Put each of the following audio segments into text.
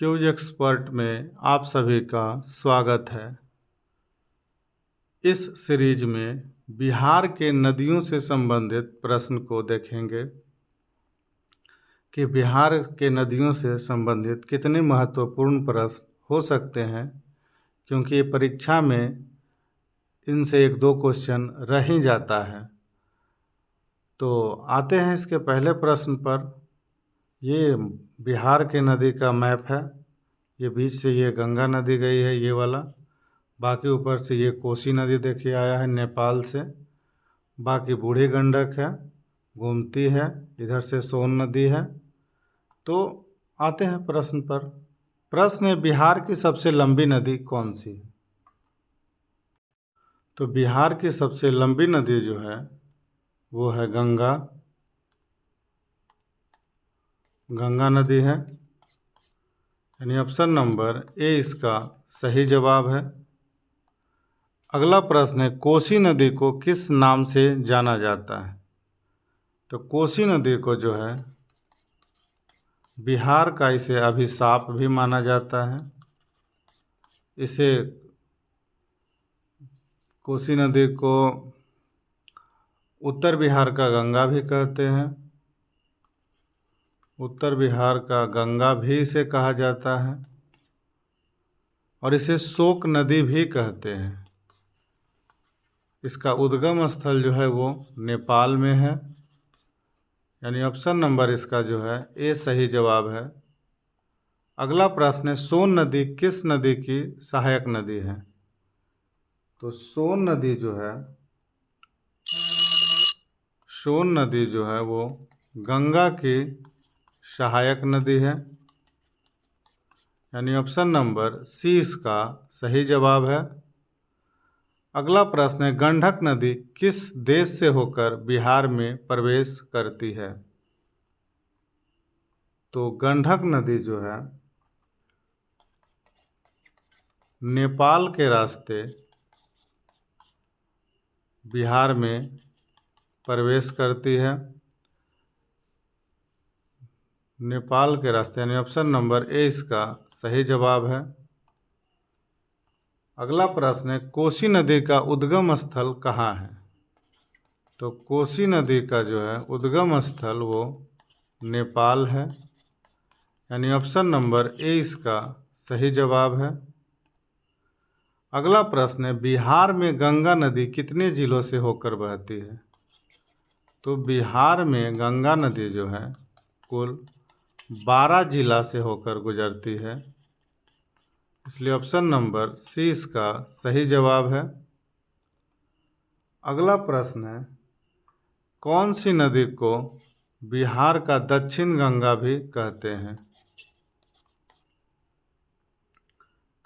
Cues expert में आप सभी का स्वागत है। इस सीरीज में बिहार के नदियों से संबंधित प्रश्न को देखेंगे कि बिहार के नदियों से संबंधित कितने महत्वपूर्ण प्रश्न हो सकते हैं, क्योंकि परीक्षा में इनसे एक दो क्वेश्चन रह ही जाता है। तो आते हैं इसके पहले प्रश्न पर। ये बिहार के नदी का मैप है। ये बीच से ये गंगा नदी गई है, ये वाला। बाकी ऊपर से ये कोसी नदी देखिए आया है नेपाल से। बाकी बूढ़ी गंडक है, गोमती है, इधर से सोन नदी है। तो आते हैं प्रश्न पर। प्रश्न है, बिहार की सबसे लंबी नदी कौन सी है? तो बिहार की सबसे लंबी नदी जो है वो है गंगा नदी है, यानी ऑप्शन नंबर ए इसका सही जवाब है। अगला प्रश्न है, कोसी नदी को किस नाम से जाना जाता है? तो कोसी नदी को जो है बिहार का इसे अभिशाप भी माना जाता है। इसे कोसी नदी को उत्तर बिहार का गंगा भी कहते हैं। उत्तर बिहार का गंगा भी इसे कहा जाता है और इसे शोक नदी भी कहते हैं। इसका उद्गम स्थल जो है वो नेपाल में है, यानी ऑप्शन नंबर इसका जो है ए सही जवाब है। अगला प्रश्न है, सोन नदी किस नदी की सहायक नदी है? तो सोन नदी जो है वो गंगा की सहायक नदी है, यानी ऑप्शन नंबर सी इसका सही जवाब है। अगला प्रश्न है, गंडक नदी किस देश से होकर बिहार में प्रवेश करती है? तो गंडक नदी जो है नेपाल के रास्ते बिहार में प्रवेश करती है। नेपाल के रास्ते, यानी ऑप्शन नंबर ए इसका सही जवाब है। अगला प्रश्न है, कोसी नदी का उद्गम स्थल कहाँ है? तो कोसी नदी का जो है उद्गम स्थल वो नेपाल है, यानी ऑप्शन नंबर ए इसका सही जवाब है। अगला प्रश्न है, बिहार में गंगा नदी कितने जिलों से होकर बहती है? तो बिहार में गंगा नदी जो है कुल 12 जिला से होकर गुजरती है, इसलिए ऑप्शन नंबर सी इसका सही जवाब है। अगला प्रश्न है, कौन सी नदी को बिहार का दक्षिण गंगा भी कहते हैं?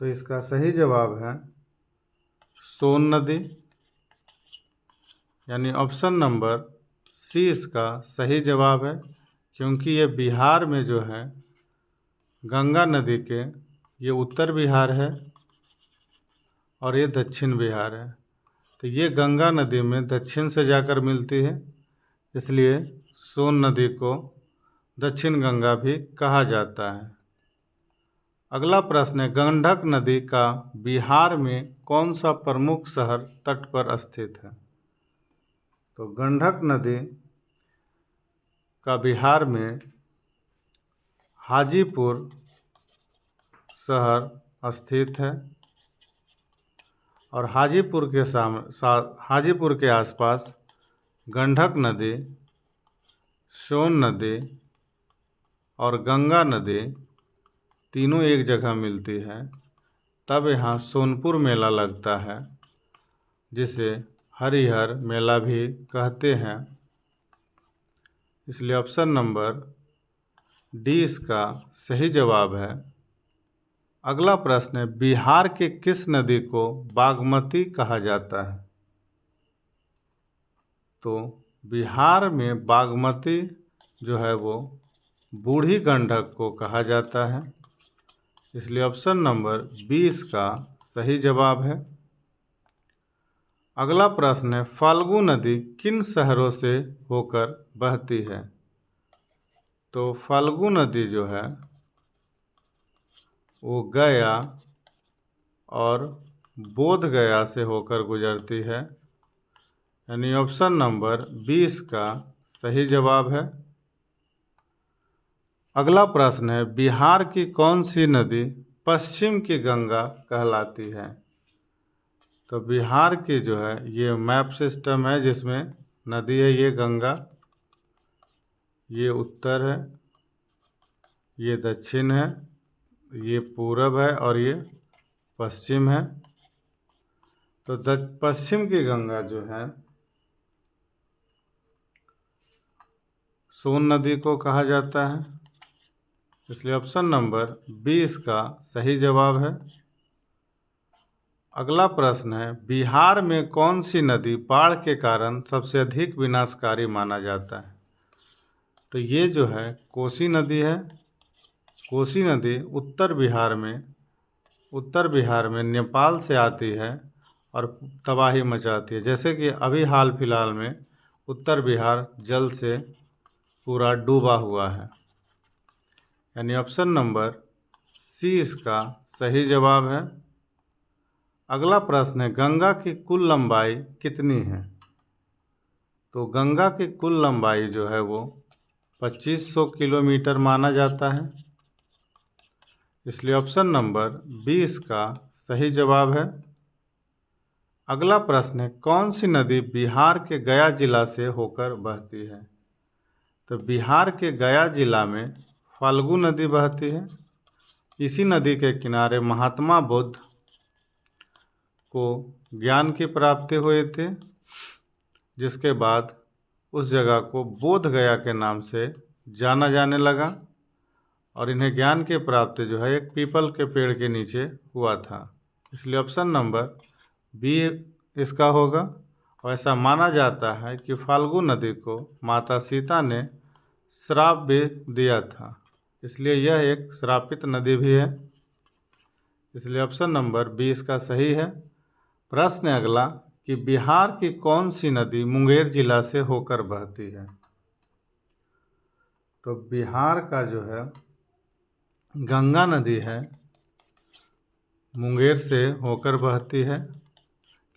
तो इसका सही जवाब है सोन नदी, यानी ऑप्शन नंबर सी इसका सही जवाब है, क्योंकि ये बिहार में जो है गंगा नदी के ये उत्तर बिहार है और ये दक्षिण बिहार है। तो ये गंगा नदी में दक्षिण से जाकर मिलती है, इसलिए सोन नदी को दक्षिण गंगा भी कहा जाता है। अगला प्रश्न है, गंडक नदी का बिहार में कौन सा प्रमुख शहर तट पर स्थित है? तो गंडक नदी का बिहार में हाजीपुर शहर स्थित है और हाजीपुर के आसपास गंडक नदी, सोन नदी और गंगा नदी तीनों एक जगह मिलती है। तब यहाँ सोनपुर मेला लगता है, जिसे हरिहर मेला भी कहते हैं, इसलिए ऑप्शन नंबर डी इसका सही जवाब है। अगला प्रश्न है, बिहार के किस नदी को बागमती कहा जाता है? तो बिहार में बागमती जो है वो बूढ़ी गंडक को कहा जाता है, इसलिए ऑप्शन नंबर बी इसका सही जवाब है। अगला प्रश्न है, फाल्गु नदी किन शहरों से होकर बहती है? तो फाल्गु नदी जो है वो गया और बोध गया से होकर गुजरती है, यानी ऑप्शन नंबर 20 का सही जवाब है। अगला प्रश्न है, बिहार की कौन सी नदी पश्चिम की गंगा कहलाती है? तो बिहार की जो है ये मैप सिस्टम है जिसमें नदी है ये गंगा, ये उत्तर है, ये दक्षिण है, ये पूरब है और ये पश्चिम है। तो पश्चिम की गंगा जो है सोन नदी को कहा जाता है, इसलिए ऑप्शन नंबर 20 का सही जवाब है। अगला प्रश्न है, बिहार में कौन सी नदी बाढ़ के कारण सबसे अधिक विनाशकारी माना जाता है? तो ये जो है कोसी नदी है। कोसी नदी उत्तर बिहार में नेपाल से आती है और तबाही मचाती है, जैसे कि अभी हाल फिलहाल में उत्तर बिहार जल से पूरा डूबा हुआ है, यानी ऑप्शन नंबर सी इसका सही जवाब है। अगला प्रश्न है, गंगा की कुल लंबाई कितनी है? तो गंगा की कुल लंबाई जो है वो 2500 किलोमीटर माना जाता है, इसलिए ऑप्शन नंबर 20 का सही जवाब है। अगला प्रश्न है, कौन सी नदी बिहार के गया जिला से होकर बहती है? तो बिहार के गया जिला में फाल्गु नदी बहती है। इसी नदी के किनारे महात्मा बुद्ध को ज्ञान की प्राप्ति हुई थी, जिसके बाद उस जगह को बोध गया के नाम से जाना जाने लगा और इन्हें ज्ञान की प्राप्ति जो है एक पीपल के पेड़ के नीचे हुआ था, इसलिए ऑप्शन नंबर बी इसका होगा। और ऐसा माना जाता है कि फाल्गु नदी को माता सीता ने श्राप भी दिया था, इसलिए यह एक श्रापित नदी भी है, इसलिए ऑप्शन नंबर 20 का सही है। प्रश्न अगला कि बिहार की कौन सी नदी मुंगेर जिला से होकर बहती है? तो बिहार का जो है गंगा नदी है मुंगेर से होकर बहती है,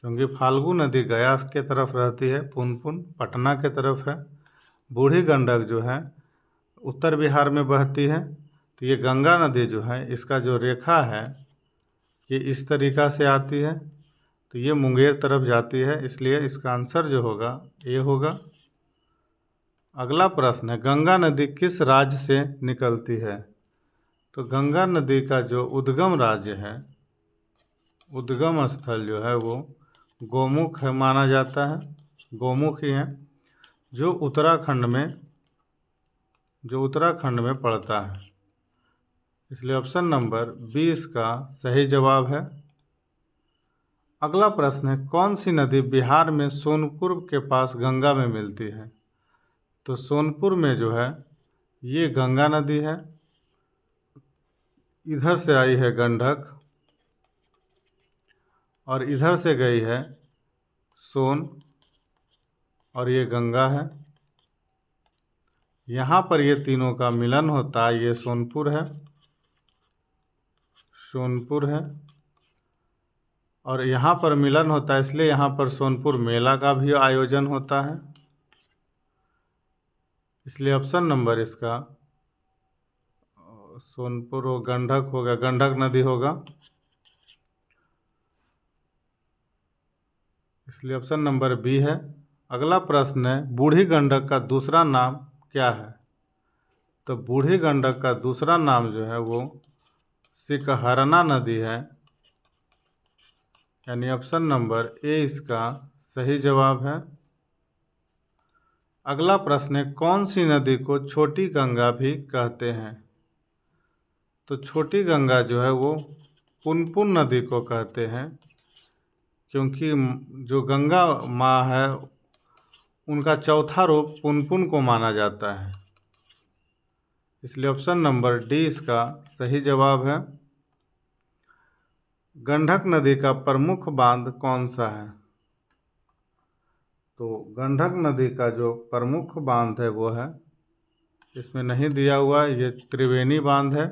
क्योंकि फाल्गु नदी गया के तरफ रहती है, पुनपुन पटना के तरफ है। बूढ़ी गंडक जो है उत्तर बिहार में बहती है। तो ये गंगा नदी जो है इसका जो रेखा है ये इस तरीक़ा से आती है, तो ये मुंगेर तरफ जाती है, इसलिए इसका आंसर जो होगा ये होगा। अगला प्रश्न है, गंगा नदी किस राज्य से निकलती है? तो गंगा नदी का जो उद्गम राज्य है, उद्गम स्थल जो है वो गोमुख है माना जाता है, गोमुख ही है, जो उत्तराखंड में पड़ता है, इसलिए ऑप्शन नंबर 20 का सही जवाब है। अगला प्रश्न है, कौन सी नदी बिहार में सोनपुर के पास गंगा में मिलती है? तो सोनपुर में जो है ये गंगा नदी है, इधर से आई है गंडक और इधर से गई है सोन और ये गंगा है। यहाँ पर ये तीनों का मिलन होता है, ये सोनपुर है और यहाँ पर मिलन होता है, इसलिए यहाँ पर सोनपुर मेला का भी आयोजन होता है, इसलिए ऑप्शन नंबर इसका सोनपुर हो गंडक हो गया, गंडक नदी होगा, इसलिए ऑप्शन नंबर बी है। अगला प्रश्न है, बूढ़ी गंडक का दूसरा नाम क्या है? तो बूढ़ी गंडक का दूसरा नाम जो है वो सिकहरना नदी है, यानी ऑप्शन नंबर ए इसका सही जवाब है। अगला प्रश्न है, कौन सी नदी को छोटी गंगा भी कहते हैं? तो छोटी गंगा जो है वो पुनपुन नदी को कहते हैं, क्योंकि जो गंगा माँ है उनका चौथा रूप पुनपुन को माना जाता है, इसलिए ऑप्शन नंबर डी इसका सही जवाब है। गंडक नदी का प्रमुख बांध कौन सा है? तो गंडक नदी का जो प्रमुख बांध है वो है, इसमें नहीं दिया हुआ, ये त्रिवेणी बांध है,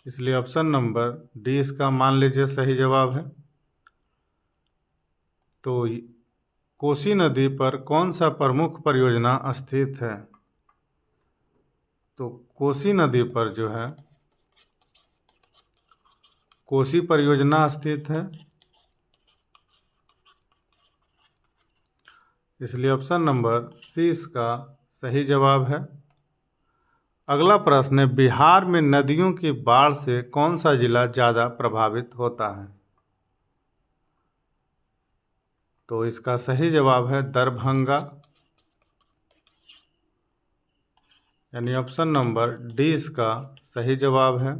इसलिए ऑप्शन नंबर डी इसका मान लीजिए सही जवाब है। तो कोसी नदी पर कौन सा प्रमुख परियोजना स्थित है? तो कोसी नदी पर जो है कोसी परियोजना स्थित है, इसलिए ऑप्शन नंबर सी इसका सही जवाब है। अगला प्रश्न है, बिहार में नदियों की बाढ़ से कौन सा जिला ज़्यादा प्रभावित होता है? तो इसका सही जवाब है दरभंगा, यानी ऑप्शन नंबर डी इसका सही जवाब है।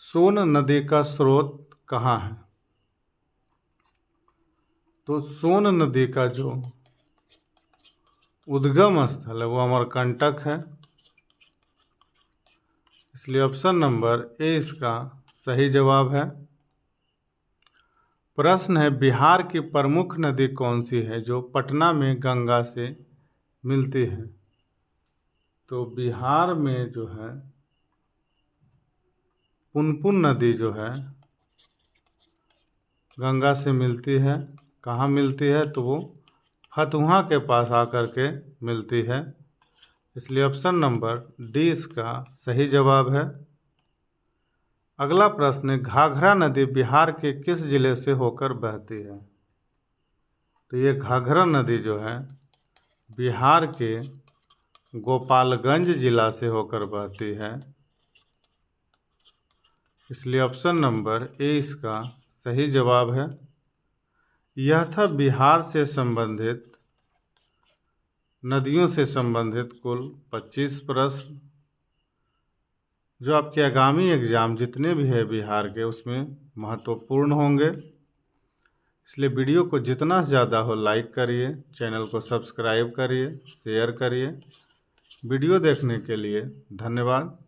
सोन नदी का स्रोत कहाँ है? तो सोन नदी का जो उद्गम स्थल है वो अमरकंटक है, इसलिए ऑप्शन नंबर ए इसका सही जवाब है। प्रश्न है, बिहार की प्रमुख नदी कौन सी है जो पटना में गंगा से मिलती है? तो बिहार में जो है पुनपुन नदी जो है गंगा से मिलती है। कहाँ मिलती है? तो वो फतुहा के पास आकर के मिलती है, इसलिए ऑप्शन नंबर डी इसका सही जवाब है। अगला प्रश्न है, घाघरा नदी बिहार के किस जिले से होकर बहती है? तो ये घाघरा नदी जो है बिहार के गोपालगंज जिला से होकर बहती है, इसलिए ऑप्शन नंबर ए इसका सही जवाब है। यह था बिहार से संबंधित नदियों से संबंधित कुल 25 प्रश्न, जो आपके आगामी एग्ज़ाम जितने भी है बिहार के उसमें महत्वपूर्ण होंगे। इसलिए वीडियो को जितना ज़्यादा हो लाइक करिए, चैनल को सब्सक्राइब करिए, शेयर करिए। वीडियो देखने के लिए धन्यवाद।